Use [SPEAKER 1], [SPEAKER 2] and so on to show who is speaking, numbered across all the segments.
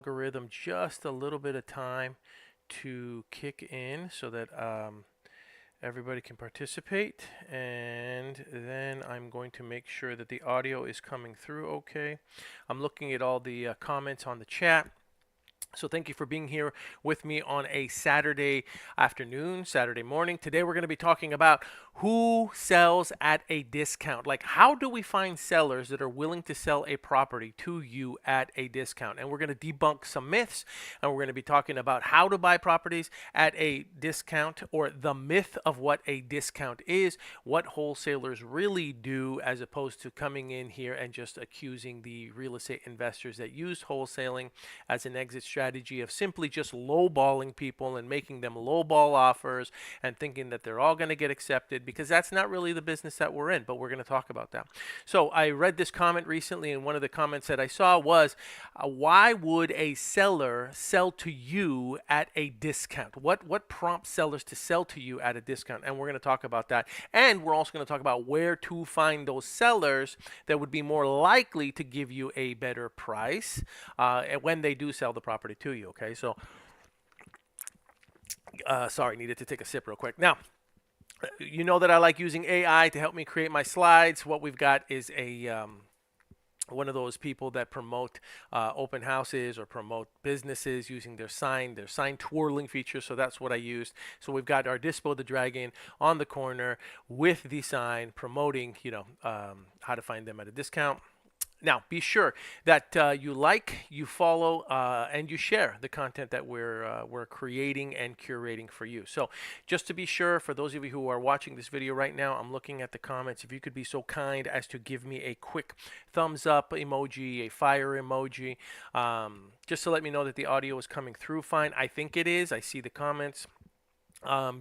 [SPEAKER 1] Algorithm just a little bit of time to kick in so that everybody can participate, and then I'm going to make sure that the audio is coming through okay. I'm looking at all the comments on the chat. So thank you for being here with me on a Saturday afternoon, Saturday morning. Today we're going to be talking about who sells at a discount. Like, how do we find sellers that are willing to sell a property to you at a discount? And we're going to debunk some myths, and we're going to be talking about how to buy properties at a discount, or the myth of what a discount is, what wholesalers really do, as opposed to coming in here and just accusing the real estate investors that use wholesaling as an exit strategy of simply just lowballing people and making them lowball offers and thinking that they're all going to get accepted, because that's not really the business that we're in. But we're going to talk about that. So I read this comment recently, and one of the comments that I saw was, why would a seller sell to you at a discount? What prompts sellers to sell to you at a discount? And we're going to talk about that. And we're also going to talk about where to find those sellers that would be more likely to give you a better price when they do sell the property to you. Okay, so sorry, needed to take a sip real quick. Now, you know that I like using AI to help me create my slides. What we've got is a one of those people that promote open houses or promote businesses using their sign twirling feature. So that's what I used. So we've got our Dispo the Dragon on the corner with the sign promoting, how to find them at a discount. Now, be sure that you like, you follow, and you share the content that we're creating and curating for you. So, just to be sure, for those of you who are watching this video right now, I'm looking at the comments. If you could be so kind as to give me a quick thumbs up emoji, a fire emoji, just to let me know that the audio is coming through fine. I think it is. I see the comments.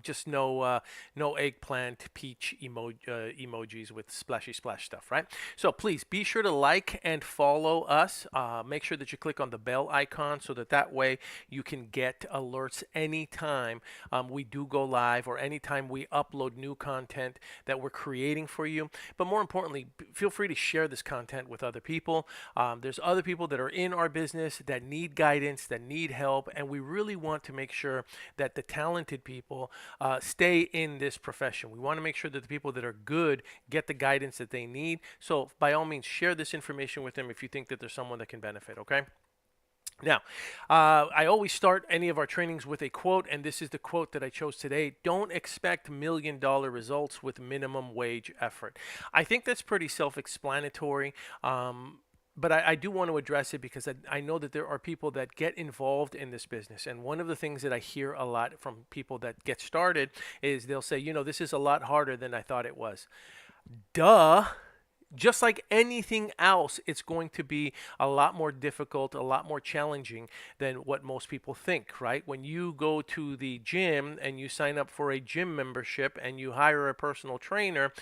[SPEAKER 1] Just no eggplant peach emojis with splashy splash stuff, right? So please be sure to like and follow us. Make sure that you click on the bell icon so that way you can get alerts anytime we do go live, or anytime we upload new content that we're creating for you. But more importantly, feel free to share this content with other people. There's other people that are in our business that need guidance, that need help, and we really want to make sure that the talented people stay in this profession. We want to make sure that the people that are good get the guidance that they need. So by all means, share this information with them if you think that there's someone that can benefit, okay? Now, I always start any of our trainings with a quote, and this is the quote that I chose today. Don't expect $1,000,000 results with minimum wage effort. I think that's pretty self-explanatory. But I do want to address it because I know that there are people that get involved in this business. And one of the things that I hear a lot from people that get started is they'll say, this is a lot harder than I thought it was. Duh. Just like anything else, it's going to be a lot more difficult, a lot more challenging than what most people think, right? When you go to the gym and you sign up for a gym membership and you hire a personal trainer,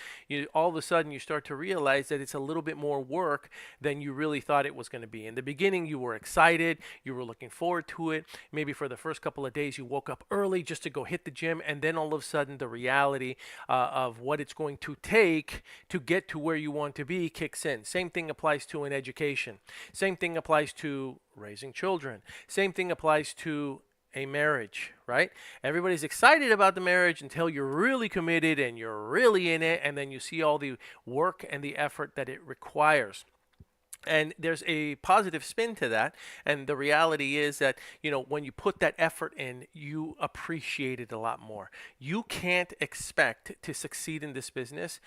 [SPEAKER 1] all of a sudden you start to realize that it's a little bit more work than you really thought it was going to be. In the beginning, you were excited, you were looking forward to it. Maybe for the first couple of days, you woke up early just to go hit the gym, and then all of a sudden the reality of what it's going to take to get to where you want to be kicks in. Same thing applies to an education. Same thing applies to raising children. Same thing applies to a marriage, right? Everybody's excited about the marriage until you're really committed and you're really in it, and then you see all the work and the effort that it requires. And there's a positive spin to that. And the reality is that, when you put that effort in, you appreciate it a lot more. You can't expect to succeed in this business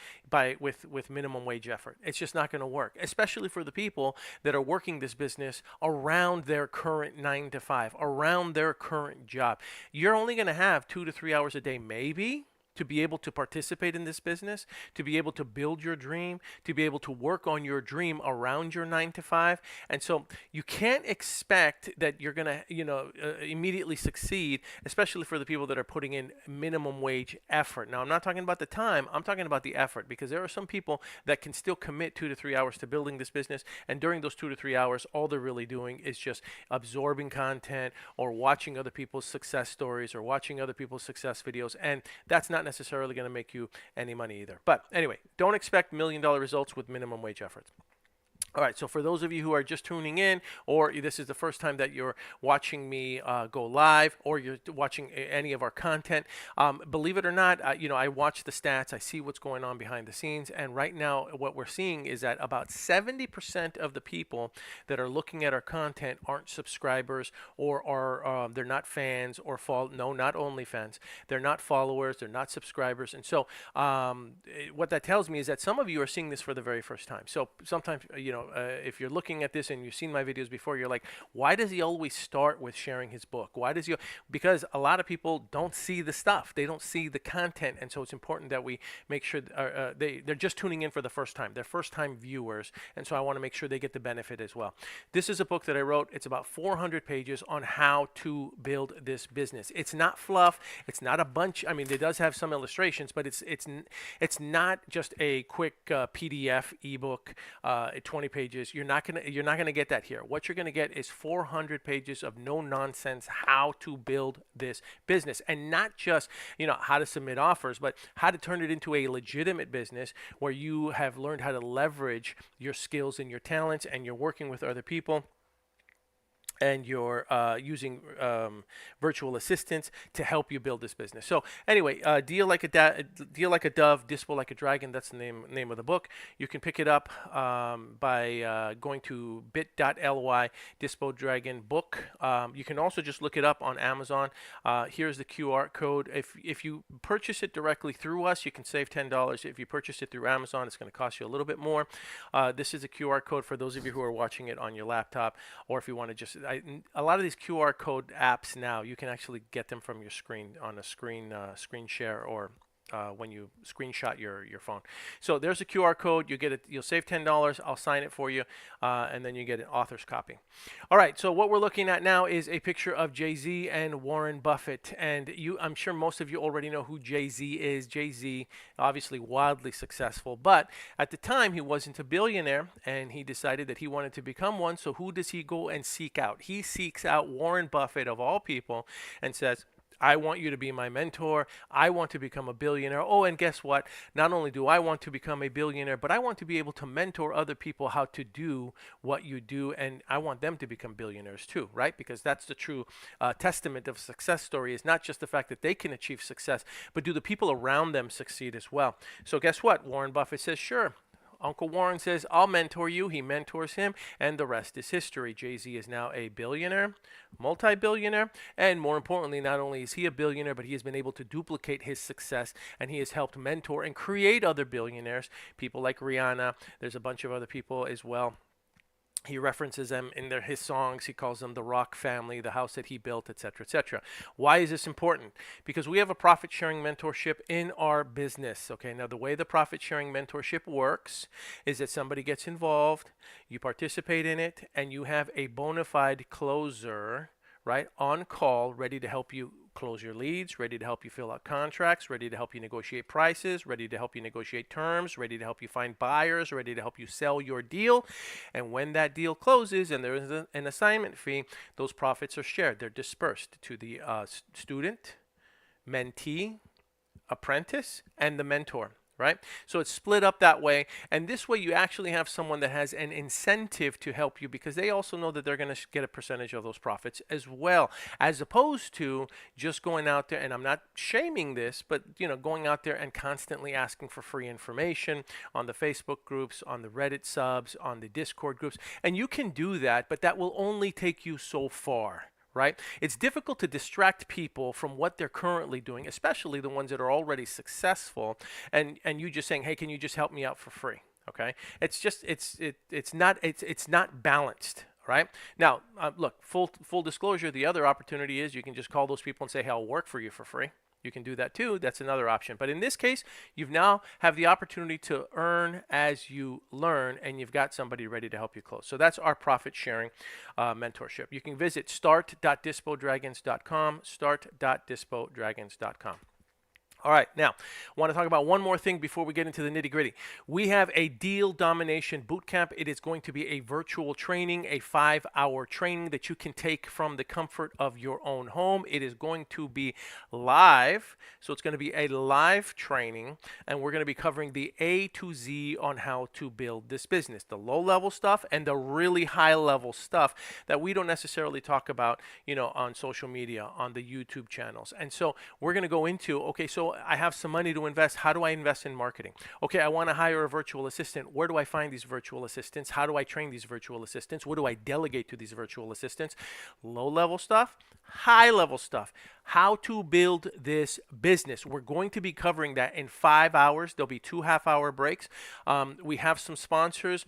[SPEAKER 1] with minimum wage effort. It's just not going to work, especially for the people that are working this business around their current 9 to 5, around their current job. You're only going to have 2 to 3 hours a day, maybe, to be able to participate in this business, to be able to build your dream, to be able to work on your dream around your 9 to 5. And so you can't expect that you're going to, immediately succeed, especially for the people that are putting in minimum wage effort. Now, I'm not talking about the time, I'm talking about the effort, because there are some people that can still commit 2 to 3 hours to building this business. And during those 2 to 3 hours, all they're really doing is just absorbing content or watching other people's success stories or watching other people's success videos. And that's not necessarily going to make you any money either. But anyway, don't expect $1,000,000 results with minimum wage efforts. All right, so for those of you who are just tuning in, or this is the first time that you're watching me go live, or you're watching any of our content, believe it or not, I watch the stats, I see what's going on behind the scenes, and right now what we're seeing is that about 70% of the people that are looking at our content aren't subscribers, or are they're not fans, or no, not only fans, they're not followers, they're not subscribers, and so what that tells me is that some of you are seeing this for the very first time. So sometimes, if you're looking at this and you've seen my videos before, you're like, why does he always start with sharing his book? Why does he? Because a lot of people don't see the stuff. They don't see the content. And so it's important that we make sure they're just tuning in for the first time. They're first time viewers. And so I want to make sure they get the benefit as well. This is a book that I wrote. It's about 400 pages on how to build this business. It's not fluff. It's not a bunch. I mean, it does have some illustrations, but it's not just a quick PDF ebook, 20 pages. You're not gonna get that here. What you're gonna get is 400 pages of no nonsense how to build this business, and not just how to submit offers, but how to turn it into a legitimate business where you have learned how to leverage your skills and your talents, and you're working with other people, and you're using virtual assistants to help you build this business. So anyway, deal like a dove, dispo like a dragon. That's the name of the book. You can pick it up by going to bit.ly dispo dragon book. You can also just look it up on Amazon. Here's the QR code. If you purchase it directly through us, you can save $10. If you purchase it through Amazon, it's going to cost you a little bit more. This is a QR code for those of you who are watching it on your laptop, or if you want to just a lot of these QR code apps now, you can actually get them from your screen on a screen share, or when you screenshot your phone. So there's a QR code. You get it. You'll save $10. I'll sign it for you, and then you get an author's copy. All right. So what we're looking at now is a picture of Jay-Z and Warren Buffett, and I'm sure most of you already know who Jay-Z is. Jay-Z, obviously wildly successful, but at the time he wasn't a billionaire, and he decided that he wanted to become one. So who does he go and seek out? He seeks out Warren Buffett, of all people, and says, I want you to be my mentor. I want to become a billionaire. Oh, and guess what? Not only do I want to become a billionaire, but I want to be able to mentor other people how to do what you do, and I want them to become billionaires too, right? Because that's the true testament of a success story, is not just the fact that they can achieve success, but do the people around them succeed as well. So guess what? Warren Buffett says, sure. Uncle Warren says, I'll mentor you. He mentors him, and the rest is history. Jay-Z is now a billionaire, multi-billionaire, and more importantly, not only is he a billionaire, but he has been able to duplicate his success, and he has helped mentor and create other billionaires, people like Rihanna. There's a bunch of other people as well. He references them in his songs. He calls them the Rock family, the house that he built, etc., etc. Why is this important? Because we have a profit-sharing mentorship in our business. Okay, now the way the profit-sharing mentorship works is that somebody gets involved, you participate in it, and you have a bona fide closer, right, on call, ready to help you close your leads, ready to help you fill out contracts, ready to help you negotiate prices, ready to help you negotiate terms, ready to help you find buyers, ready to help you sell your deal. And when that deal closes and there is an assignment fee, those profits are shared. They're dispersed to the student, mentee, apprentice, and the mentor. Right? So it's split up that way, and this way you actually have someone that has an incentive to help you, because they also know that they're going to get a percentage of those profits as well, as opposed to just going out there, and I'm not shaming this, but going out there and constantly asking for free information on the Facebook groups, on the Reddit subs, on the Discord groups. And you can do that, but that will only take you so far. Right? It's difficult to distract people from what they're currently doing, especially the ones that are already successful, and you just saying, hey, can you just help me out for free? Okay? It's not balanced. Right? Now, look, full disclosure, the other opportunity is you can just call those people and say, hey, I'll work for you for free. You can do that too. That's another option. But in this case, you've now have the opportunity to earn as you learn, and you've got somebody ready to help you close. So that's our profit sharing mentorship. You can visit start.dispodragons.com, start.dispodragons.com. All right, now, I want to talk about one more thing before we get into the nitty gritty. We have a deal domination bootcamp. It is going to be a virtual training, a 5-hour training that you can take from the comfort of your own home. It is going to be live, so it's going to be a live training, and we're going to be covering the A to Z on how to build this business, the low-level stuff and the really high-level stuff that we don't necessarily talk about, on social media, on the YouTube channels. And so we're going to go into, okay, so I have some money to invest. How do I invest in marketing? Okay, I want to hire a virtual assistant. Where do I find these virtual assistants? How do I train these virtual assistants? What do I delegate to these virtual assistants? Low level stuff, high level stuff. How to build this business. We're going to be covering that in 5 hours. There'll be 2 half-hour breaks. We have some sponsors.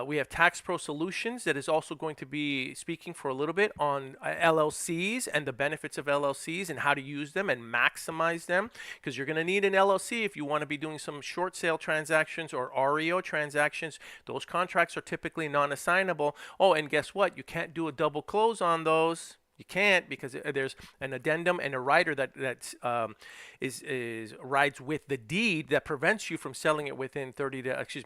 [SPEAKER 1] We have Tax Pro Solutions that is also going to be speaking for a little bit on LLCs and the benefits of LLCs and how to use them and maximize them, because you're going to need an LLC if you want to be doing some short sale transactions or REO transactions. Those contracts are typically non-assignable. Oh, and guess what? You can't do a double close on those. You can't, because there's an addendum and a rider that rides with the deed that prevents you from selling it within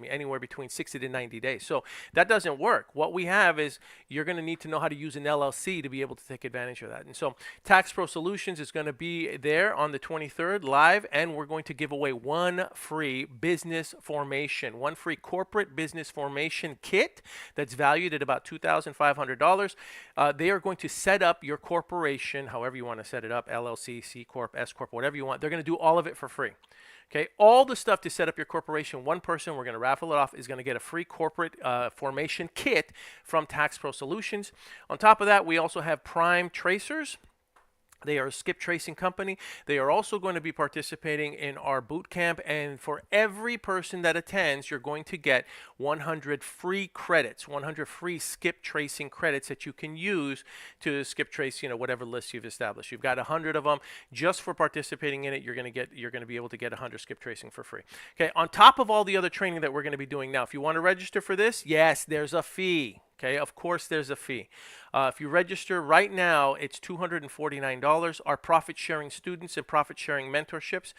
[SPEAKER 1] anywhere between 60 to 90 days. So that doesn't work. What we have is you're going to need to know how to use an LLC to be able to take advantage of that. And so Tax Pro Solutions is going to be there on the 23rd live, and we're going to give away one free business formation, one free corporate business formation kit that's valued at about $2,500. They are going to set up your corporation, however you want to set it up, LLC, C Corp, S Corp, whatever you want. They're going to do all of it for free. Okay, all the stuff to set up your corporation, one person, we're going to raffle it off, is going to get a free corporate formation kit from Tax Pro Solutions. On top of that, we also have Prime Tracers. They are a skip tracing company. They are also going to be participating in our boot camp, and for every person that attends, you're going to get 100 free credits, 100 free skip tracing credits that you can use to skip trace, whatever list you've established. You've got 100 of them just for participating in it. You're going to be able to get 100 skip tracing for free. Okay, on top of all the other training that we're going to be doing now, if you want to register for this, yes, there's a fee. Okay, of course there's a fee. If you register right now, it's $249. Our profit-sharing students and profit-sharing mentorships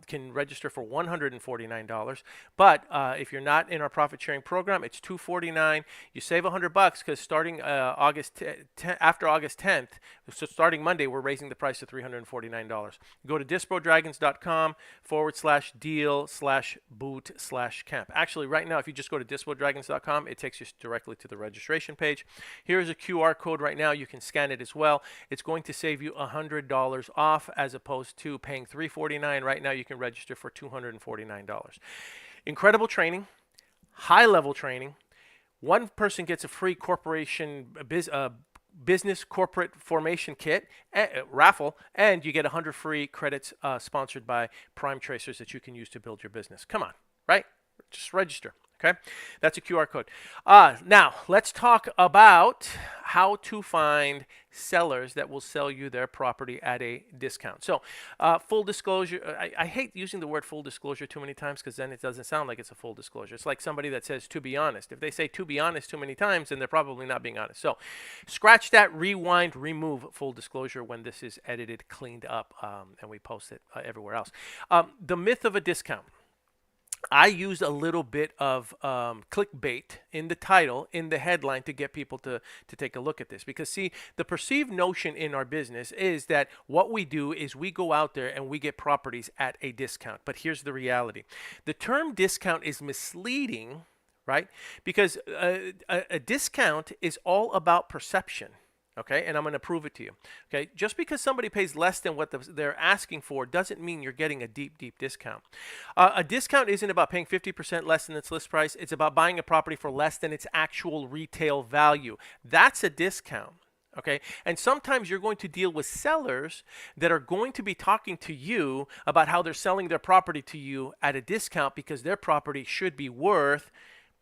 [SPEAKER 1] can register for $149. But if you're not in our profit-sharing program, it's $249. You save $100 because starting after August 10th, so starting Monday, we're raising the price to $349. Go to dispodragons.com/deal/boot/camp. Actually, right now, if you just go to dispodragons.com, it takes you directly to the registration page. Here's a QR code right now. You can scan it as well. It's going to save you $100 off as opposed to paying $349. Right now, you can register for $249. Incredible training, high-level training. One person gets a free corporation business corporate formation kit raffle, and you get 100 free credits sponsored by Prime Tracers that you can use to build your business. Come on, right? Just register. Okay, that's a QR code. Now, let's talk about how to find sellers that will sell you their property at a discount. So, full disclosure, I hate using the word full disclosure too many times because then it doesn't sound like it's a full disclosure. It's like somebody that says, to be honest. If they say to be honest too many times, then they're probably not being honest. So, scratch that, rewind, remove full disclosure when this is edited, cleaned up, and we post it everywhere else. The myth of a discount. I used a little bit of clickbait in the title, in the headline, to get people to take a look at this. Because, see, the perceived notion in our business is that what we do is we go out there and we get properties at a discount. But here's the reality. The term discount is misleading, right? Because a discount is all about perception. Okay, and I'm going to prove it to you. Okay, just because somebody pays less than what they're asking for doesn't mean you're getting a deep, deep discount. A discount isn't about paying 50% less than its list price. It's about buying a property for less than its actual retail value. That's a discount. Okay, and sometimes you're going to deal with sellers that are going to be talking to you about how they're selling their property to you at a discount because their property should be worth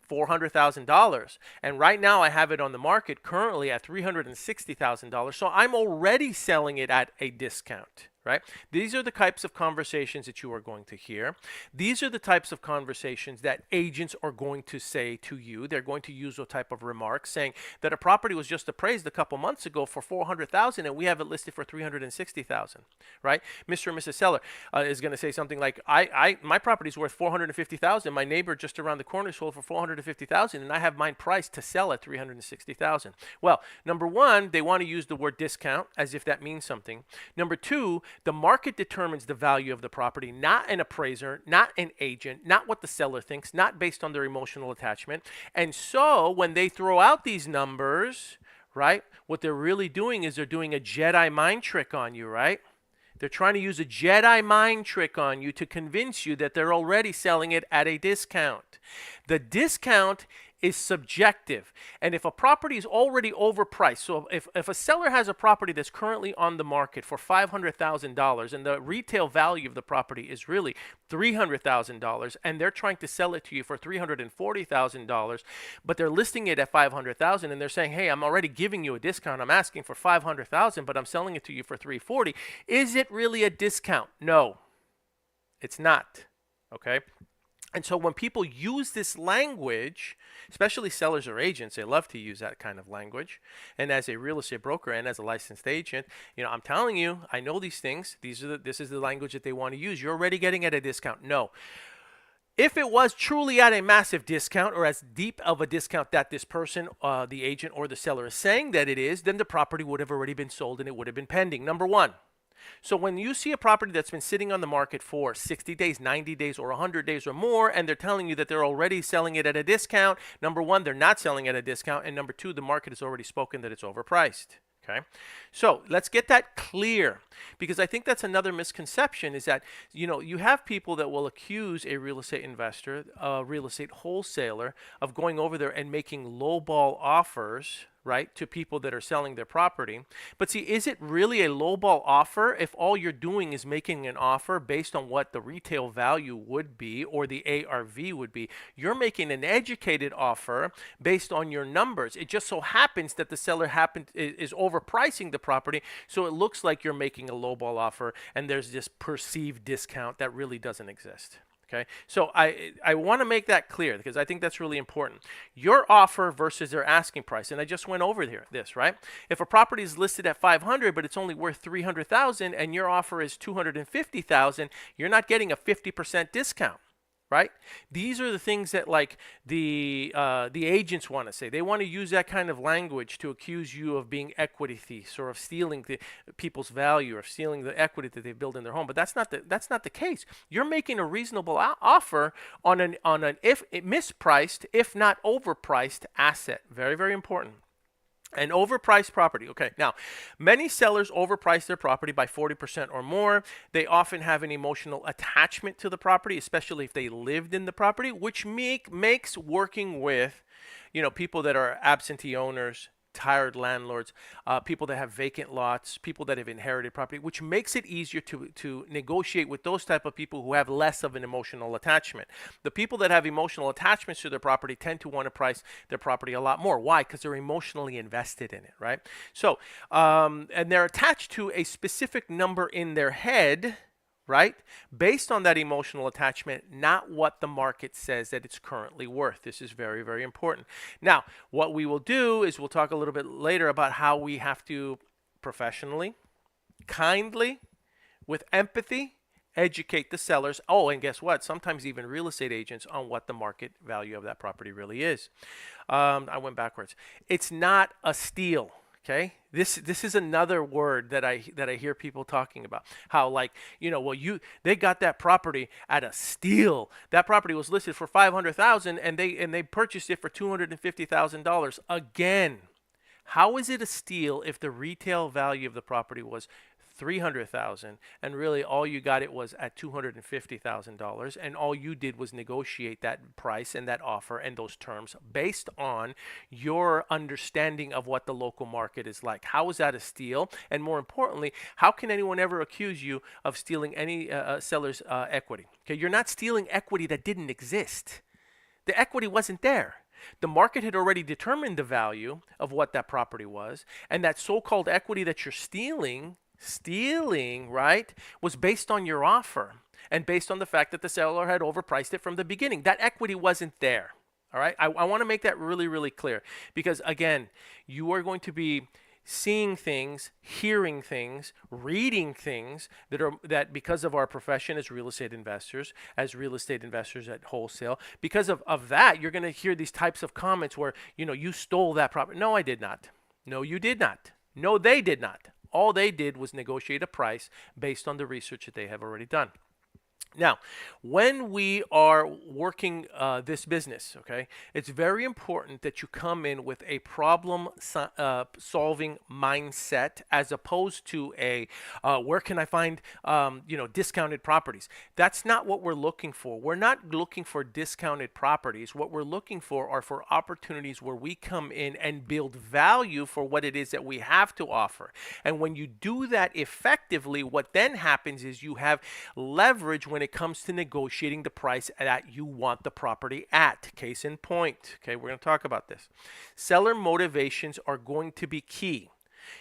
[SPEAKER 1] $400,000, and right now I have it on the market currently at $360,000. So I'm already selling it at a discount, right? These are the types of conversations that you are going to hear. These are the types of conversations that agents are going to say to you. They're going to use a type of remarks saying that a property was just appraised a couple months ago for 400,000 and we have it listed for 360,000, right? Mr. and Mrs. Seller is going to say something like, my property is worth 450,000. My neighbor just around the corner sold for 450,000 and I have mine priced to sell at 360,000. Well, number one, they want to use the word discount as if that means something. Number two, the market determines the value of the property, not an appraiser, not an agent, not what the seller thinks, not based on their emotional attachment. And so when they throw out these numbers, right, what they're really doing is they're doing a Jedi mind trick on you, right? They're trying to use a Jedi mind trick on you to convince you that they're already selling it at a discount. The discount is subjective. And if a property is already overpriced, so if a seller has a property that's currently on the market for $500,000 and the retail value of the property is really $300,000 and they're trying to sell it to you for $340,000, but they're listing it at $500,000 and they're saying, hey, I'm already giving you a discount. I'm asking for $500,000, but I'm selling it to you for $340,000. Is it really a discount? No, it's not. Okay. And so when people use this language, especially sellers or agents, they love to use that kind of language. And as a real estate broker and as a licensed agent, I'm telling you, I know these things. This is the language that they want to use. You're already getting at a discount. No. If it was truly at a massive discount or as deep of a discount that this person, the agent or the seller is saying that it is, then the property would have already been sold and it would have been pending. Number one. So when you see a property that's been sitting on the market for 60 days, 90 days, or 100 days or more, and they're telling you that they're already selling it at a discount, number one, they're not selling at a discount, and number two, the market has already spoken that it's overpriced. Okay, so let's get that clear, because I think that's another misconception is that, you have people that will accuse a real estate investor, a real estate wholesaler, of going over there and making lowball offers, right, to people that are selling their property. But see, is it really a lowball offer if all you're doing is making an offer based on what the retail value would be or the ARV would be? You're making an educated offer based on your numbers. It just so happens that the seller is overpricing the property, so it looks like you're making a lowball offer and there's this perceived discount that really doesn't exist. Okay, so I want to make that clear because I think that's really important. Your offer versus their asking price, and I just went over this, right? If a property is listed at 500, but it's only worth 300,000, and your offer is 250,000, you're not getting a 50% discount, right? These are the things that like the agents want to say. They want to use that kind of language to accuse you of being equity thieves or of stealing people's value or stealing the equity that they build in their home. But that's not the case. You're making a reasonable offer on an if mispriced, if not overpriced asset. Very, very important. An overpriced property. Okay, now, many sellers overprice their property by 40% or more. They often have an emotional attachment to the property, especially if they lived in the property, which makes working with, people that are absentee owners, tired landlords, people that have vacant lots, people that have inherited property, which makes it easier to negotiate with those type of people who have less of an emotional attachment. The people that have emotional attachments to their property tend to want to price their property a lot more. Why? Because they're emotionally invested in it, right? So, and they're attached to a specific number in their head, right? Based on that emotional attachment, not what the market says that it's currently worth. This is very, very important. Now, what we will do is we'll talk a little bit later about how we have to professionally, kindly, with empathy, educate the sellers. Oh, and guess what? Sometimes even real estate agents on what the market value of that property really is. I went backwards. It's not a steal. Okay, this is another word that I hear people talking about. How they got that property at a steal. That property was listed for $500,000 and they purchased it for $250,000. Again, how is it a steal if the retail value of the property was $300,000 and really all you got it was at $250,000 and all you did was negotiate that price and that offer and those terms based on your understanding of what the local market is like? How is that a steal? And more importantly, how can anyone ever accuse you of stealing any seller's equity? Okay, you're not stealing equity that didn't exist. The equity wasn't there. The market had already determined the value of what that property was, and that so-called equity that you're stealing Stealing, right, was based on your offer and based on the fact that the seller had overpriced it from the beginning. That equity wasn't there. All right. I want to make that really, really clear because, again, you are going to be seeing things, hearing things, reading things that because of our profession as real estate investors, at wholesale, because of that, you're going to hear these types of comments where, you stole that property. No, I did not. No, you did not. No, they did not. All they did was negotiate a price based on the research that they have already done. Now, when we are working this business, okay, it's very important that you come in with a problem solving mindset as opposed to a where can I find discounted properties. That's not what we're looking for. We're not looking for discounted properties. What we're looking for are for opportunities where we come in and build value for what it is that we have to offer. And when you do that effectively, what then happens is you have leverage when it comes to negotiating the price that you want the property at. Case in point. Okay, we're going to talk about this. Seller motivations are going to be key.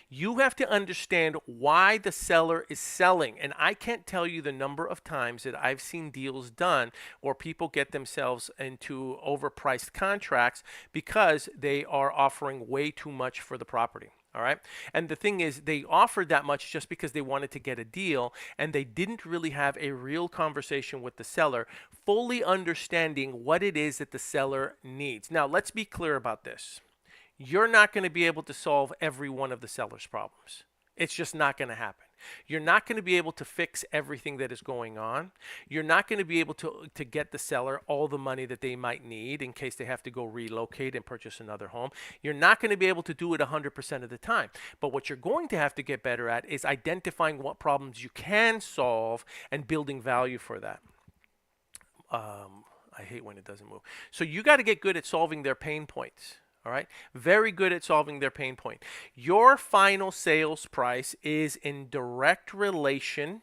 [SPEAKER 1] You have to understand why the seller is selling. And I can't tell you the number of times that I've seen deals done or people get themselves into overpriced contracts because they are offering way too much for the property. All right. And the thing is, they offered that much just because they wanted to get a deal, and they didn't really have a real conversation with the seller, fully understanding what it is that the seller needs. Now, let's be clear about this. You're not going to be able to solve every one of the seller's problems. It's just not going to happen. You're not going to be able to fix everything that is going on. You're not going to be able to get the seller all the money that they might need in case they have to go relocate and purchase another home. You're not going to be able to do it 100% of the time. But what you're going to have to get better at is identifying what problems you can solve and building value for that. I hate when it doesn't move. So you got to get good at solving their pain points. All right. Very good at solving their pain point. Your final sales price is in direct relation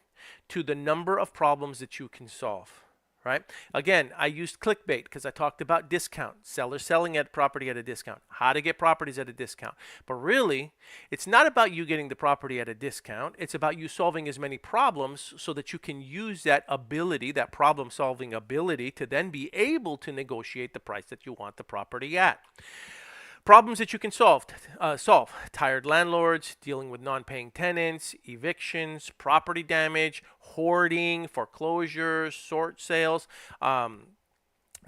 [SPEAKER 1] to the number of problems that you can solve. Right. Again, I used clickbait because I talked about discount, sellers selling at property at a discount, how to get properties at a discount. But really, it's not about you getting the property at a discount. It's about you solving as many problems so that you can use that ability, that problem solving ability, to then be able to negotiate the price that you want the property at. Problems that you can solve. Tired landlords, dealing with non-paying tenants, evictions, property damage, hoarding, foreclosures, short sales.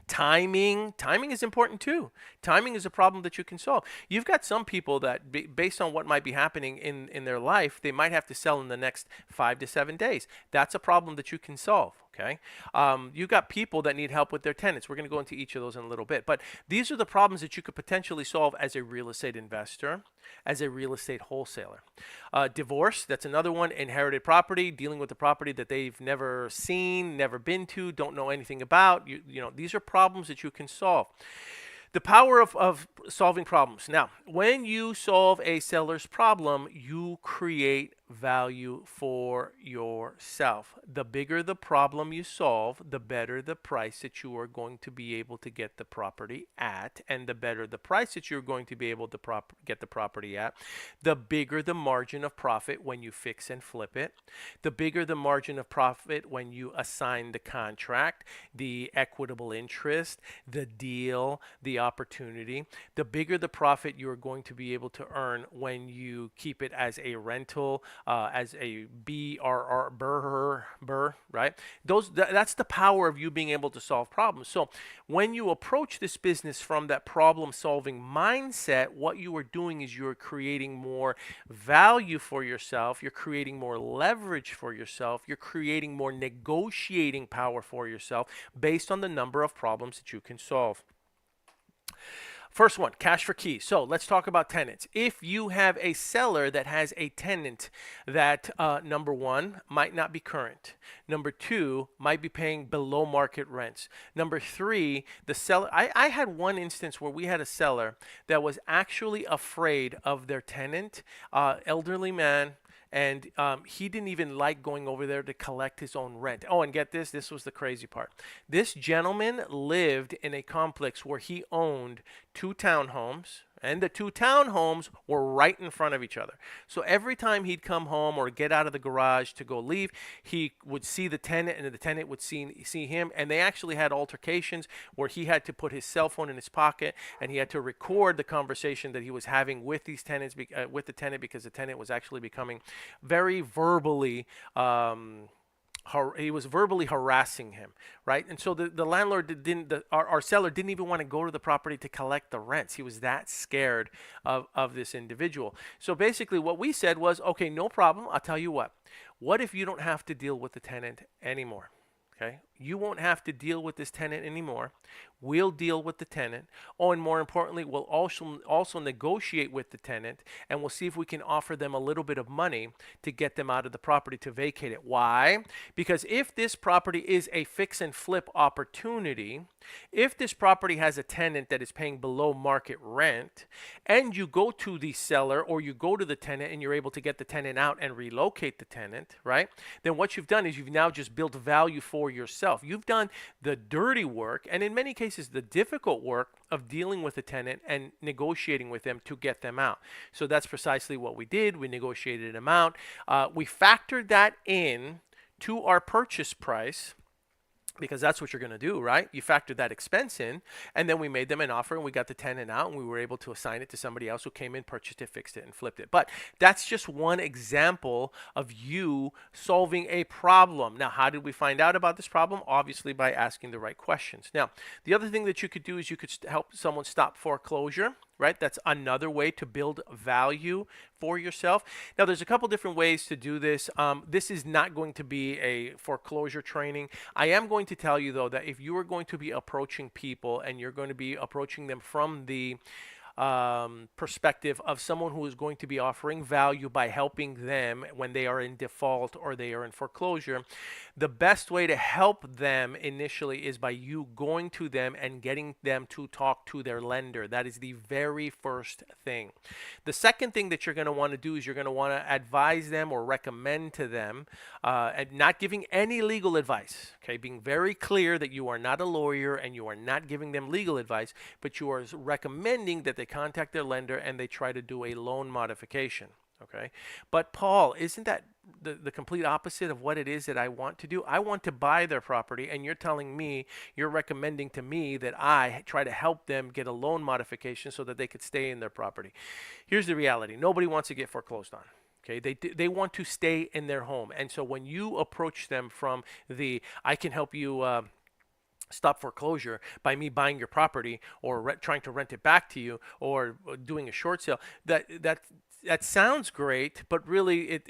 [SPEAKER 1] Timing is important too. Timing is a problem that you can solve. You've got some people that based on what might be happening in their life, they might have to sell in the next 5 to 7 days. That's a problem that you can solve. Okay. You've got people that need help with their tenants. We're going to go into each of those in a little bit. But these are the problems that you could potentially solve as a real estate investor, as a real estate wholesaler. Divorce, that's another one. Inherited property, dealing with the property that they've never seen, never been to, don't know anything about. These are problems that you can solve. The power of solving problems. Now, when you solve a seller's problem, you create value for yourself. The bigger the problem you solve, the better the price that you are going to be able to get the property at, and the better the price that you're going to be able to get the property at, the bigger the margin of profit when you fix and flip it, the bigger the margin of profit when you assign the contract, the equitable interest, the deal, the opportunity, the bigger the profit you're going to be able to earn when you keep it as a rental, as a BRR, right? That's the power of you being able to solve problems. So when you approach this business from that problem-solving mindset, what you are doing is you're creating more value for yourself. You're creating more leverage for yourself. You're creating more negotiating power for yourself based on the number of problems that you can solve. First one, cash for keys. So let's talk about tenants. If you have a seller that has a tenant that, number one, might not be current. Number two, might be paying below market rents. Number three, the seller, I had one instance where we had a seller that was actually afraid of their tenant, elderly man, and he didn't even like going over there to collect his own rent. Oh, and get this, this was the crazy part. This gentleman lived in a complex where he owned 2 townhomes, And the two townhomes were right in front of each other. So every time he'd come home or get out of the garage to go leave, he would see the tenant and the tenant would see him. And they actually had altercations where he had to put his cell phone in his pocket and he had to record the conversation that he was having with these tenants, with the tenant, because the tenant was actually becoming very verbally he was verbally harassing him, right? And so the landlord our seller didn't even want to go to the property to collect the rents. He was that scared of this individual. So basically what we said was, okay, no problem. I'll tell you what if you don't have to deal with the tenant anymore? Okay, you won't have to deal with this tenant anymore. We'll deal with the tenant. Oh, and more importantly, we'll also negotiate with the tenant, and we'll see if we can offer them a little bit of money to get them out of the property, to vacate it. Why? Because if this property is a fix and flip opportunity, if this property has a tenant that is paying below market rent, and you go to the seller or you go to the tenant and you're able to get the tenant out and relocate the tenant, right? Then what you've done is you've now just built value for yourself. You've done the dirty work, and in many cases the difficult work of dealing with the tenant and negotiating with them to get them out. So that's precisely what we did. We negotiated them out. We factored that in to our purchase price, because that's what you're going to do, right? You factor that expense in, and then we made them an offer, and we got the tenant out, and we were able to assign it to somebody else who came in, purchased it, fixed it, and flipped it. But that's just one example of you solving a problem. Now, how did we find out about this problem? Obviously, by asking the right questions. Now, the other thing that you could do is you could help someone stop foreclosure, right? That's another way to build value for yourself. Now, there's a couple different ways to do this. This is not going to be a foreclosure training. I am going to tell you, though, that if you are going to be approaching people and you're going to be approaching them from the perspective of someone who is going to be offering value by helping them when they are in default or they are in foreclosure, the best way to help them initially is by you going to them and getting them to talk to their lender. That is the very first thing. The second thing that you're going to want to do is you're going to want to advise them or recommend to them, and not giving any legal advice, okay? Being very clear that you are not a lawyer and you are not giving them legal advice, but you are recommending that they contact their lender and they try to do a loan modification. Okay, but Paul, isn't that the complete opposite of what it is that I want to do? I want to buy their property, and you're telling me, you're recommending to me that I try to help them get a loan modification so that they could stay in their property. Here's the reality. Nobody wants to get foreclosed on. Okay, they want to stay in their home. And so when you approach them from the, I can help you stop foreclosure by me buying your property or trying to rent it back to you or doing a short sale, that sounds great, but really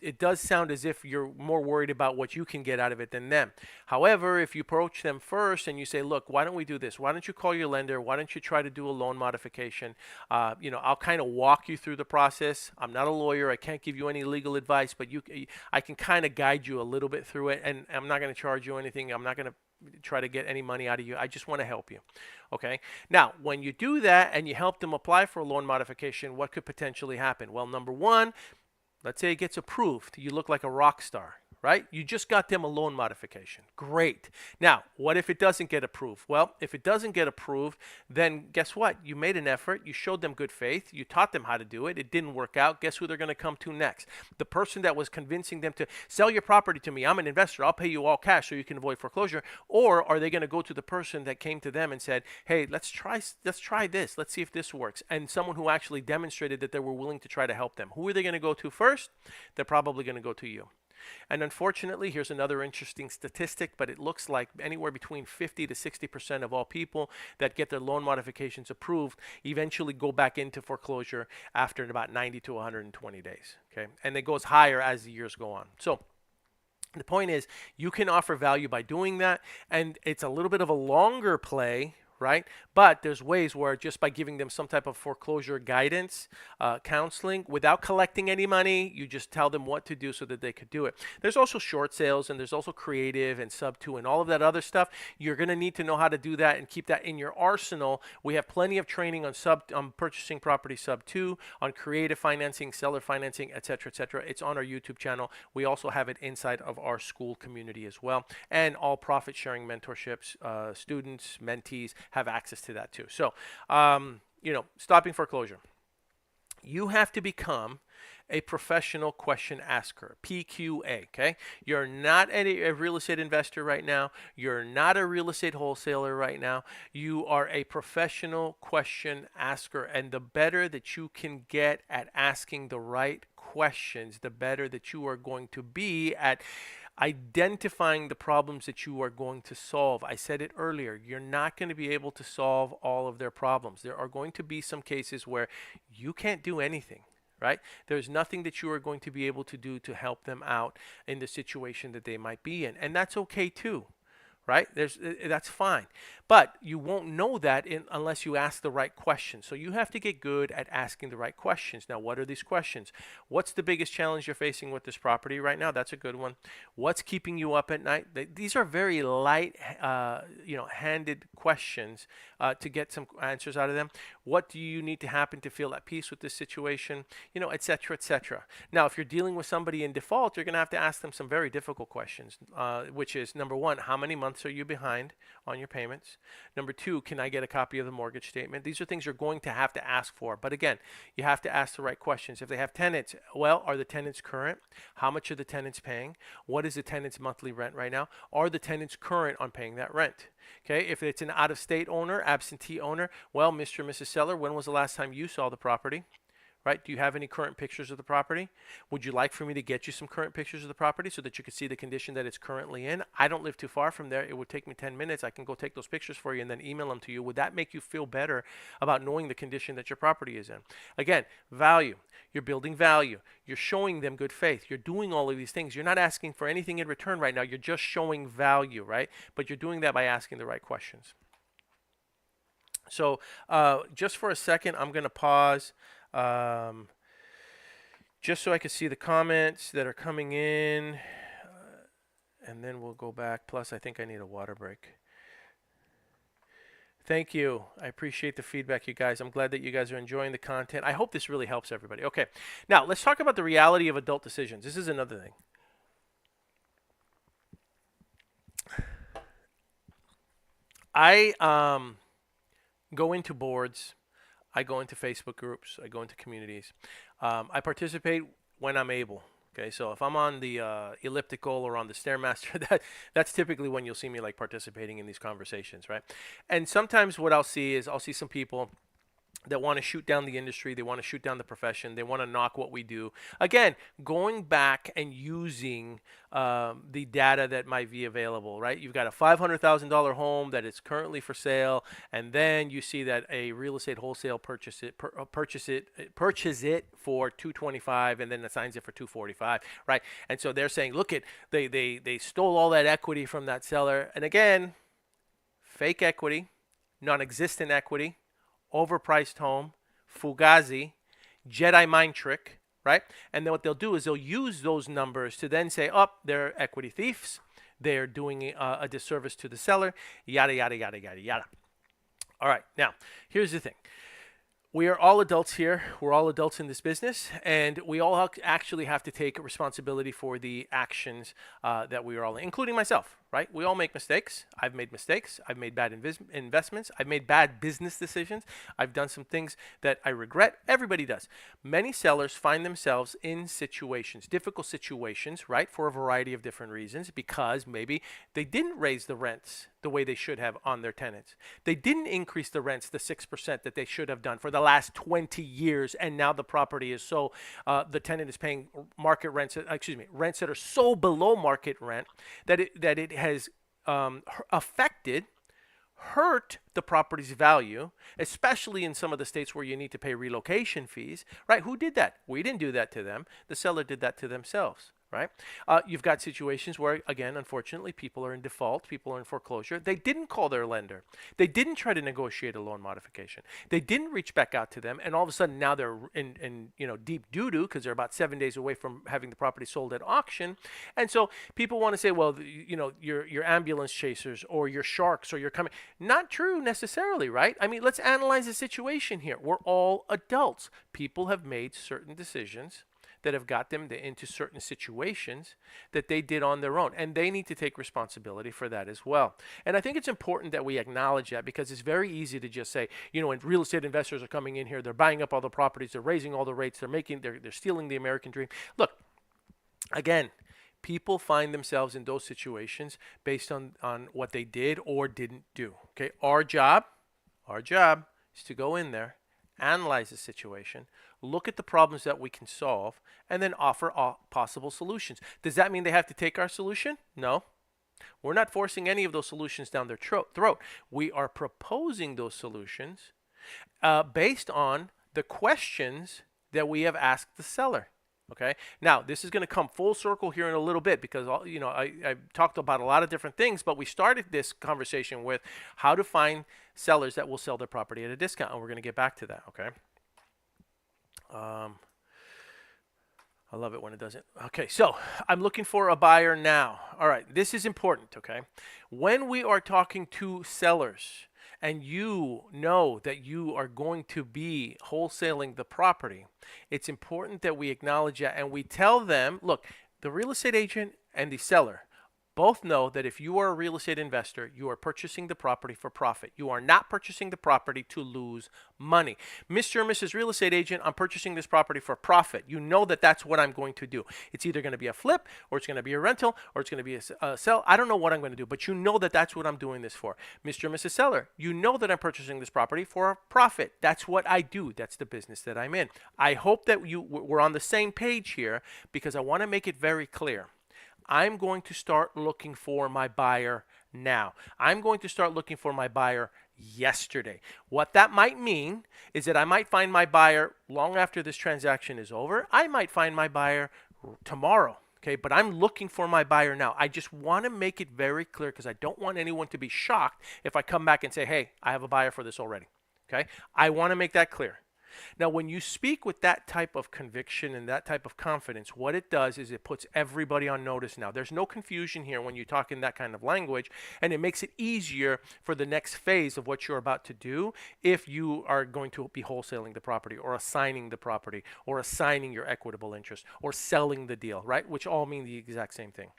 [SPEAKER 1] it does sound as if you're more worried about what you can get out of it than them. However, if you approach them first and you say, look, why don't we do this? Why don't you call your lender? Why don't you try to do a loan modification? I'll kind of walk you through the process. I'm not a lawyer. I can't give you any legal advice, but I can kind of guide you a little bit through it, and I'm not going to charge you anything. I'm not going to try to get any money out of you. I just want to help you. Okay. Now, when you do that and you help them apply for a loan modification, what could potentially happen? Well, number one, let's say it gets approved. You look like a rock star, right? You just got them a loan modification. Great. Now, what if it doesn't get approved? Well, if it doesn't get approved, then guess what? You made an effort. You showed them good faith. You taught them how to do it. It didn't work out. Guess who they're going to come to next? The person that was convincing them to sell your property to me. I'm an investor. I'll pay you all cash so you can avoid foreclosure. Or are they going to go to the person that came to them and said, hey, let's try this. Let's see if this works. And someone who actually demonstrated that they were willing to try to help them. Who are they going to go to first? They're probably going to go to you. And unfortunately, here's another interesting statistic, but it looks like anywhere between 50 to 60% of all people that get their loan modifications approved eventually go back into foreclosure after about 90 to 120 days. Okay, and it goes higher as the years go on. So the point is, you can offer value by doing that, and it's a little bit of a longer play, right? But there's ways where just by giving them some type of foreclosure guidance, counseling, without collecting any money, you just tell them what to do so that they could do it. There's also short sales, and there's also creative and sub 2 and all of that other stuff. You're going to need to know how to do that and keep that in your arsenal. We have plenty of training on purchasing property sub 2, on creative financing, seller financing, etc., etc. It's on our YouTube channel. We also have it inside of our school community as well, and all profit sharing mentorships. Students, mentees have access to that too. So stopping foreclosure. You have to become a professional question asker, PQA, okay? You're not a real estate investor right now. You're not a real estate wholesaler right now. You are a professional question asker, and the better that you can get at asking the right questions, the better that you are going to be at identifying the problems that you are going to solve. I said it earlier, you're not going to be able to solve all of their problems. There are going to be some cases where you can't do anything, right? There's nothing that you are going to be able to do to help them out in the situation that they might be in. And that's okay too, right? That's fine. But you won't know that unless you ask the right questions. So you have to get good at asking the right questions. Now, what are these questions? What's the biggest challenge you're facing with this property right now? That's a good one. What's keeping you up at night? These are very light, handed questions to get some answers out of them. What do you need to happen to feel at peace with this situation? Et cetera, et cetera. Now, if you're dealing with somebody in default, you're going to have to ask them some very difficult questions, which is, number one, how many months are you behind on your payments? Number two, can I get a copy of the mortgage statement? These are things you're going to have to ask for. But again, you have to ask the right questions. If they have tenants, well, are the tenants current? How much are the tenants paying? What is the tenant's monthly rent right now? Are the tenants current on paying that rent? Okay, if it's an out-of-state owner, absentee owner, well, Mr. and Mrs. Seller, when was the last time you saw the property? Right? Do you have any current pictures of the property? Would you like for me to get you some current pictures of the property so that you can see the condition that it's currently in? I don't live too far from there. It would take me 10 minutes. I can go take those pictures for you and then email them to you. Would that make you feel better about knowing the condition that your property is in? Again, value. You're building value. You're showing them good faith. You're doing all of these things. You're not asking for anything in return right now. You're just showing value, right? But you're doing that by asking the right questions. So just for a second, I'm going to pause. Just so I can see the comments that are coming in, and then we'll go back. Plus, I think I need a water break. Thank you. I appreciate the feedback, you guys. I'm glad that you guys are enjoying the content. I hope this really helps everybody. Okay, now let's talk about the reality of adult decisions. This is another thing. I go into boards. I go into Facebook groups. I go into communities. I participate when I'm able. Okay, so if I'm on the elliptical or on the Stairmaster, that's typically when you'll see me like participating in these conversations, right? And sometimes what I'll see is I'll see some people that want to shoot down the industry, they want to shoot down the profession, they want to knock what we do. Again, going back and using the data that might be available, right? You've got a $500,000 home that is currently for sale, and then you see that a real estate wholesale purchase it for $225, and then assigns it for $245, right? And so they're saying, look, they stole all that equity from that seller, and again, fake equity, non-existent equity, overpriced home, fugazi, Jedi mind trick, right? And then what they'll do is they'll use those numbers to then say, oh, they're equity thieves. They're doing a disservice to the seller, yada, yada, yada, yada, yada. All right, now, here's the thing. We are all adults here. We're all adults in this business, and we all actually have to take responsibility for the actions that we are all in, including myself, right? We all make mistakes. I've made mistakes. I've made bad investments. I've made bad business decisions. I've done some things that I regret. Everybody does. Many sellers find themselves in situations, difficult situations, right, for a variety of different reasons, because maybe they didn't raise the rents the way they should have on their tenants. They didn't increase the rents the 6% that they should have done for the last 20 years, and now the property is so, the tenant is paying market rents, rents that are so below market rent that it has hurt the property's value, especially in some of the states where you need to pay relocation fees, right? Who did that? We didn't do that to them. The seller did that to themselves, right? You've got situations where, again, unfortunately, people are in default, people are in foreclosure. They didn't call their lender. They didn't try to negotiate a loan modification. They didn't reach back out to them, and all of a sudden now they're in deep doo-doo because they're about 7 days away from having the property sold at auction. And so people want to say, well, you're ambulance chasers or you're sharks or you're coming. Not true necessarily, right? I mean, let's analyze the situation here. We're all adults. People have made certain decisions that have got them into certain situations that they did on their own. And they need to take responsibility for that as well. And I think it's important that we acknowledge that, because it's very easy to just say, when real estate investors are coming in here, they're buying up all the properties, they're raising all the rates, they're stealing the American dream. Look, again, people find themselves in those situations based on what they did or didn't do. Okay, our job is to go in there, analyze the situation, look at the problems that we can solve, and then offer possible solutions. Does that mean they have to take our solution? No. We're not forcing any of those solutions down their throat. We are proposing those solutions based on the questions that we have asked the seller. Okay. Now, this is going to come full circle here in a little bit, because I talked about a lot of different things, but we started this conversation with how to find sellers that will sell their property at a discount, and we're going to get back to that. Okay. I love it when it doesn't. Okay, so I'm looking for a buyer now. All right, this is important. Okay, when we are talking to sellers, and you know that you are going to be wholesaling the property, it's important that we acknowledge that, and we tell them, look, the real estate agent and the seller both know that if you are a real estate investor, you are purchasing the property for profit. You are not purchasing the property to lose money. Mr. and Mrs. Real Estate Agent, I'm purchasing this property for profit. You know that that's what I'm going to do. It's either going to be a flip, or it's going to be a rental, or it's going to be a sell. I don't know what I'm going to do, but you know that that's what I'm doing this for. Mr. and Mrs. Seller, you know that I'm purchasing this property for a profit. That's what I do. That's the business that I'm in. I hope that we're on the same page here, because I want to make it very clear. I'm going to start looking for my buyer now. I'm going to start looking for my buyer yesterday. What that might mean is that I might find my buyer long after this transaction is over. I might find my buyer tomorrow. Okay, but I'm looking for my buyer now. I just want to make it very clear, because I don't want anyone to be shocked if I come back and say, hey, I have a buyer for this already. Okay, I want to make that clear. Now, when you speak with that type of conviction and that type of confidence, what it does is it puts everybody on notice now. There's no confusion here when you talk in that kind of language, and it makes it easier for the next phase of what you're about to do if you are going to be wholesaling the property, or assigning the property, or assigning your equitable interest, or selling the deal, right? Which all mean the exact same thing.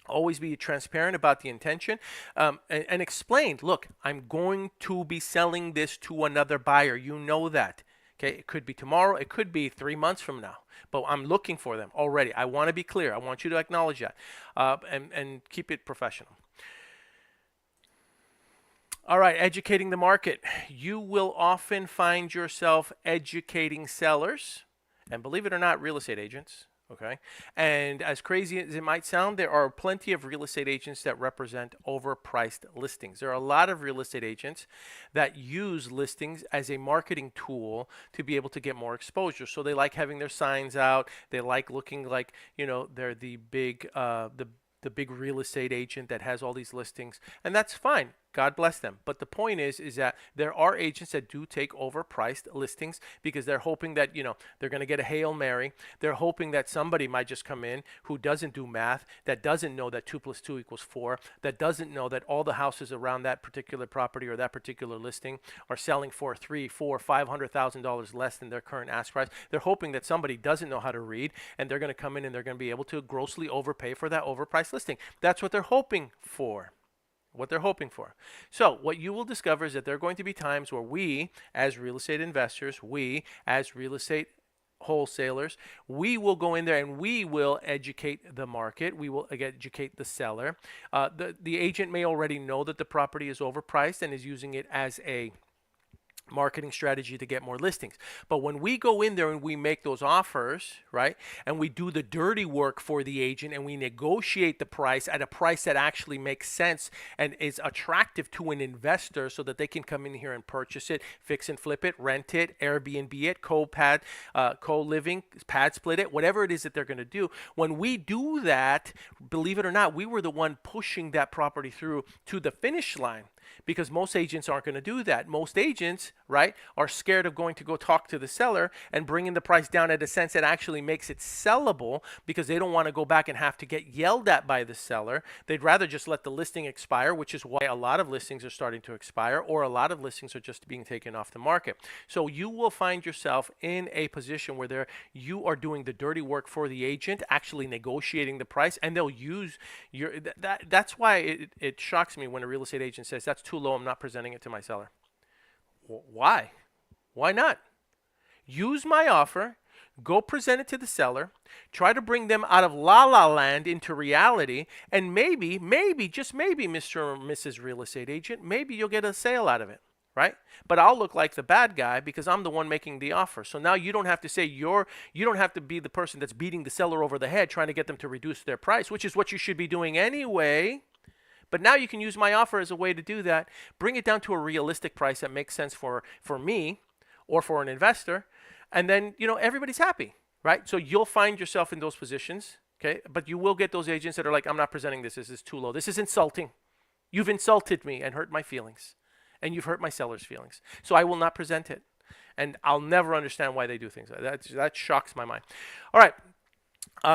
[SPEAKER 1] Always be transparent about the intention, and explain, look, I'm going to be selling this to another buyer. You know that. Okay, it could be tomorrow. It could be 3 months from now. But I'm looking for them already. I want to be clear. I want you to acknowledge that, and keep it professional. All right, educating the market. You will often find yourself educating sellers, and believe it or not, real estate agents. Okay, and as crazy as it might sound, there are plenty of real estate agents that represent overpriced listings. There are a lot of real estate agents that use listings as a marketing tool to be able to get more exposure. So they like having their signs out. They like looking like, they're the big big real estate agent that has all these listings, and that's fine. God bless them. But the point is that there are agents that do take overpriced listings, because they're hoping that, they're going to get a Hail Mary. They're hoping that somebody might just come in who doesn't do math, that doesn't know that 2 + 2 = 4, that doesn't know that all the houses around that particular property or that particular listing are selling for $300,000, $400,000, $500,000 less than their current ask price. They're hoping that somebody doesn't know how to read, and they're going to come in and they're going to be able to grossly overpay for that overpriced listing. That's what they're hoping for. So what you will discover is that there are going to be times where we, as real estate investors, we, as real estate wholesalers, we will go in there and we will educate the market. We will educate the seller. The agent may already know that the property is overpriced and is using it as a marketing strategy to get more listings. But when we go in there and we make those offers, right, and we do the dirty work for the agent, and we negotiate the price at a price that actually makes sense and is attractive to an investor, so that they can come in here and purchase it, fix and flip it, rent it, Airbnb it, co-living, pad split it, whatever it is that they're going to do. When we do that, believe it or not, we were the one pushing that property through to the finish line. because most agents aren't going to do that. Most agents, right, are scared of going to go talk to the seller and bringing the price down at a sense that actually makes it sellable, because they don't want to go back and have to get yelled at by the seller. They'd rather just let the listing expire, which is why a lot of listings are starting to expire, or a lot of listings are just being taken off the market. So you will find yourself in a position where you are doing the dirty work for the agent, actually negotiating the price, and they'll use your that's why it shocks me when a real estate agent says that's too low, I'm not presenting it to my seller. Why? Why not? Use my offer, go present it to the seller, try to bring them out of la la land into reality, and maybe, just maybe, Mr. or Mrs. Real Estate Agent, maybe you'll get a sale out of it, right? But I'll look like the bad guy because I'm the one making the offer. So now you don't have to say you don't have to be the person that's beating the seller over the head trying to get them to reduce their price, which is what you should be doing anyway. But now you can use my offer as a way to do that. Bring it down to a realistic price that makes sense for me or for an investor. And then, everybody's happy, right? So you'll find yourself in those positions, okay? But you will get those agents that are like, I'm not presenting this. This is too low. This is insulting. You've insulted me and hurt my feelings. And you've hurt my seller's feelings. So I will not present it. And I'll never understand why they do things like that. That shocks my mind. All right.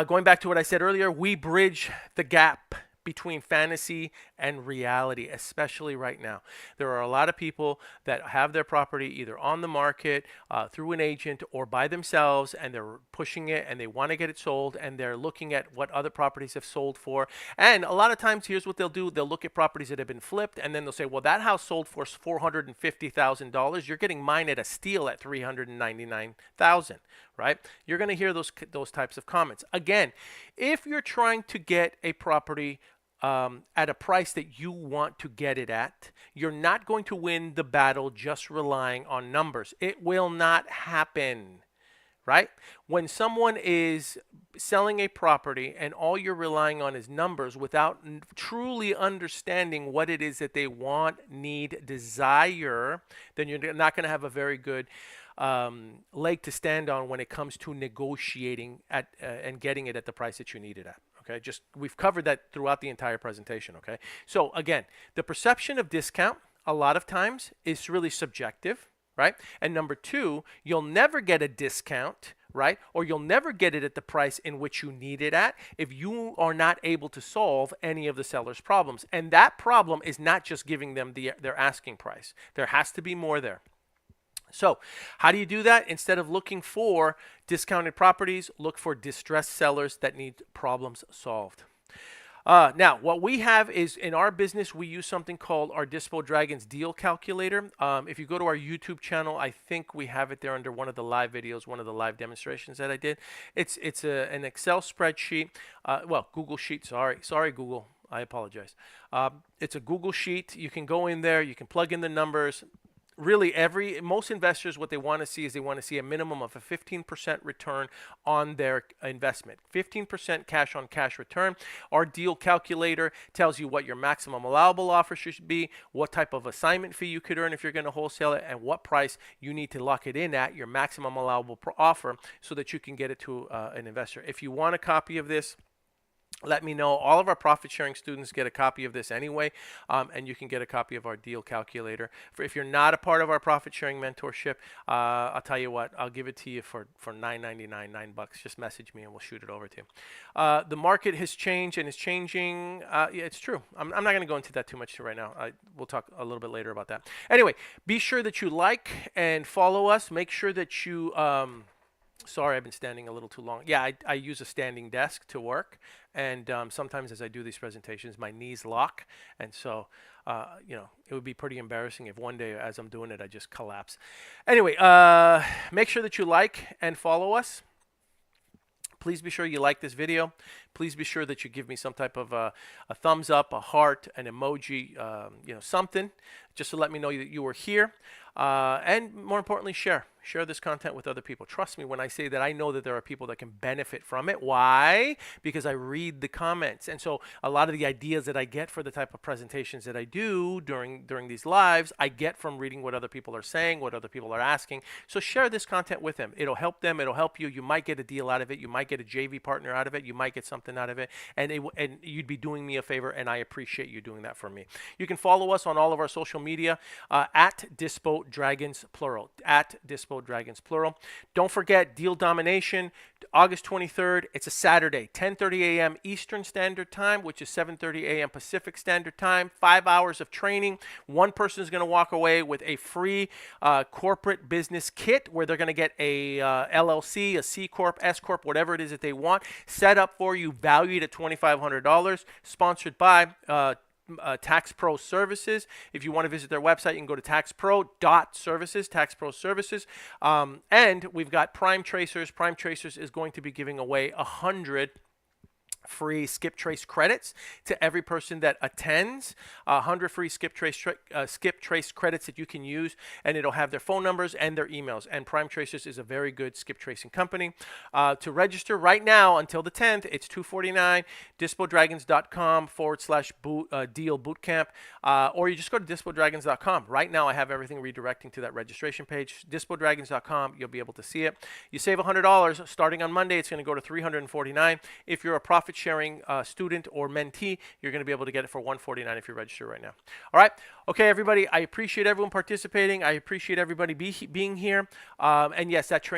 [SPEAKER 1] Going back to what I said earlier, we bridge the gap between fantasy and reality, especially right now. There are a lot of people that have their property either on the market through an agent or by themselves, and they're pushing it and they want to get it sold, and they're looking at what other properties have sold for. And a lot of times, here's what they'll do. They'll look at properties that have been flipped, and then they'll say, well, that house sold for $450,000. You're getting mine at a steal at $399,000, right? You're going to hear those types of comments. Again, if you're trying to get a property at a price that you want to get it at, you're not going to win the battle just relying on numbers. It will not happen, right? When someone is selling a property and all you're relying on is numbers without truly understanding what it is that they want, need, desire, then you're not going to have a very good leg to stand on when it comes to negotiating at and getting it at the price that you need it at. Okay, we've covered that throughout the entire presentation. Okay, so again, the perception of discount a lot of times is really subjective, right? And number two, you'll never get a discount, right? Or you'll never get it at the price in which you need it at if you are not able to solve any of the seller's problems. And that problem is not just giving them their asking price. There has to be more there. So how do you do that? Instead of looking for discounted properties, look for distressed sellers that need problems solved. Now, what we have is in our business, we use something called our Dispo Dragons deal calculator. If you go to our YouTube channel, I think we have it there under one of the live videos, one of the live demonstrations that I did. It's an Excel spreadsheet. Well, Google Sheet. Sorry, Google. I apologize. It's a Google Sheet. You can go in there. You can plug in the numbers. Really, most investors, what they want to see is they want to see a minimum of a 15% return on their investment. 15% cash on cash return. Our deal calculator tells you what your maximum allowable offer should be, what type of assignment fee you could earn if you're going to wholesale it, and what price you need to lock it in at, your maximum allowable offer, so that you can get it to an investor. If you want a copy of this, let me know. All of our profit sharing students get a copy of this anyway, and you can get a copy of our deal calculator. If you're not a part of our profit sharing mentorship, I'll tell you what, I'll give it to you for $9.99, $9. Just message me and we'll shoot it over to you. The market has changed and is changing. Yeah, it's true. I'm not going to go into that too much right now. We'll talk a little bit later about that. Anyway, be sure that you like and follow us. Make sure that you sorry, I've been standing a little too long. Yeah, I use a standing desk to work, and sometimes as I do these presentations, my knees lock, and so it would be pretty embarrassing if one day as I'm doing it, I just collapse. Anyway, make sure that you like and follow us. Please be sure you like this video. Please be sure that you give me some type of a thumbs up, a heart, an emoji, something just to let me know that you were here. And more importantly, share this content with other people. Trust me when I say that I know that there are people that can benefit from it. Why? Because I read the comments. And so a lot of the ideas that I get for the type of presentations that I do during these lives, I get from reading what other people are saying, what other people are asking. So share this content with them. It'll help them. It'll help you. You might get a deal out of it. You might get a JV partner out of it. You might get something out of it. And you'd be doing me a favor, and I appreciate you doing that for me. You can follow us on all of our social media at Dispo Dragons plural. At Dispo Dragons plural. Don't forget Deal Domination, August 23rd. It's a Saturday, 10:30 a.m. Eastern Standard Time, which is 7:30 a.m. Pacific Standard Time. 5 hours of training. One person is going to walk away with a free corporate business kit where they're going to get a LLC, a C Corp, S Corp, whatever it is that they want, set up for you, valued at $2,500, sponsored by Tax Pro Services. If you want to visit their website, you can go to taxpro.services, Tax Pro Services. And we've got Prime Tracers. Prime Tracers is going to be giving away 100 free skip trace credits to every person that attends. 100 free skip trace credits that you can use, and it'll have their phone numbers and their emails. And Prime Tracers is a very good skip tracing company. To register right now until the 10th, it's $249. DispoDragons.com/deal bootcamp, or you just go to DispoDragons.com. Right now, I have everything redirecting to that registration page. DispoDragons.com. You'll be able to see it. You save $100 starting on Monday. It's going to go to $349. If you're a profit sharing student or mentee, you're going to be able to get it for $149 if you register right now. All right. Okay, everybody. I appreciate everyone participating. I appreciate everybody being here. And yes, that training